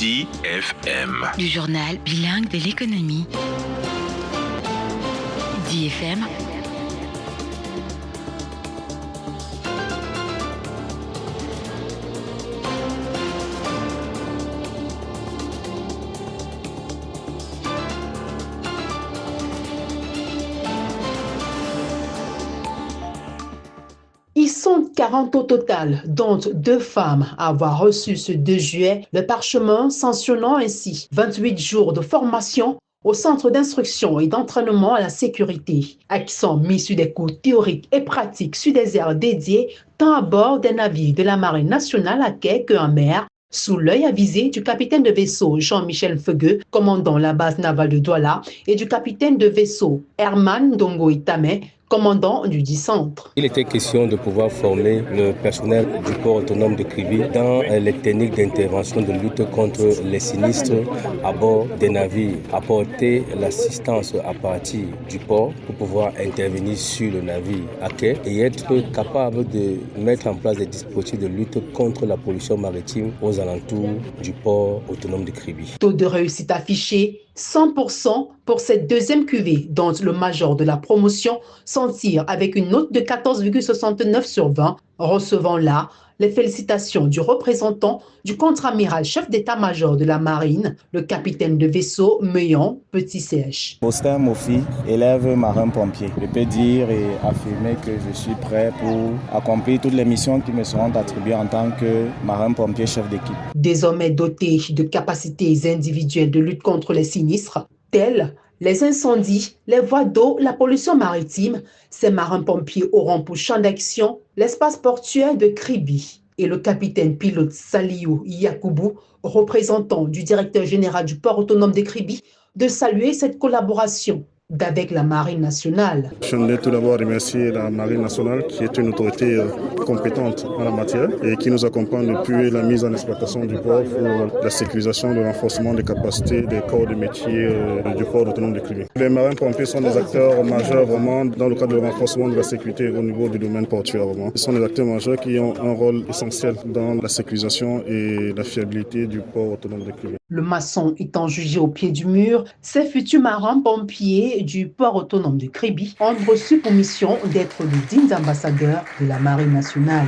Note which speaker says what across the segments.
Speaker 1: DFM.
Speaker 2: Du journal bilingue de l'économie. DFM.
Speaker 3: Ils sont 40 au total, dont 2 femmes à avoir reçu ce 2 juillet le parchemin sanctionnant ainsi 28 jours de formation au centre d'instruction et d'entraînement à la sécurité, accent mis sur des cours théoriques et pratiques sur des aires dédiées tant à bord des navires de la Marine nationale à quai qu'en mer, sous l'œil avisé du capitaine de vaisseau Jean-Michel Feugueux, commandant la base navale de Douala, et du capitaine de vaisseau Herman Dongo Itame, commandant du dit centre.
Speaker 4: Il était question de pouvoir former le personnel du port autonome de Kribi dans les techniques d'intervention de lutte contre les sinistres à bord des navires, apporter l'assistance à partir du port pour pouvoir intervenir sur le navire à quai et être capable de mettre en place des dispositifs de lutte contre la pollution maritime aux alentours du port autonome de Kribi.
Speaker 3: Taux de réussite affiché 100% pour cette deuxième cuvée, dont le major de la promotion s'en tire avec une note de 14,69 sur 20, recevant là les félicitations du représentant du contre-amiral chef d'état-major de la marine, le capitaine de vaisseau Meillon Petit-Sèche.
Speaker 5: Austin Mofi, élève marin-pompier. Je peux dire et affirmer que je suis prêt pour accomplir toutes les missions qui me seront attribuées en tant que marin-pompier chef d'équipe.
Speaker 3: Désormais doté de capacités individuelles de lutte contre les sinistres, tels les incendies, les voies d'eau, la pollution maritime, ces marins-pompiers auront pour champ d'action l'espace portuaire de Kribi. Et le capitaine pilote Saliou Yakoubou, représentant du directeur général du port autonome de Kribi, de saluer cette collaboration d'avec la Marine nationale.
Speaker 6: Je voulais tout d'abord remercier la Marine nationale qui est une autorité compétente en la matière et qui nous accompagne depuis la mise en exploitation du port pour la sécurisation et le renforcement des capacités des corps de métier du port autonome de Kribi. Les marins-pompiers sont des acteurs majeurs vraiment dans le cadre du renforcement de la sécurité au niveau du domaine portuaire. Vraiment. Ce sont des acteurs majeurs qui ont un rôle essentiel dans la sécurisation et la fiabilité du port autonome de Kribi.
Speaker 3: Le maçon étant jugé au pied du mur, ces futurs marins-pompiers du port autonome de Kribi ont reçu pour mission d'être les dignes ambassadeurs de la Marine nationale.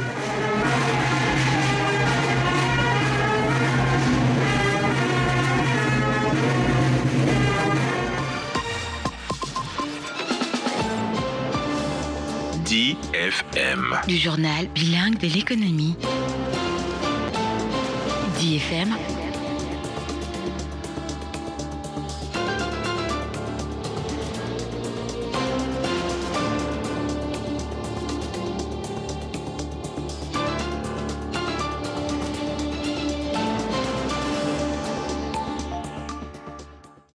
Speaker 1: DFM.
Speaker 2: Du journal bilingue de l'économie. DFM.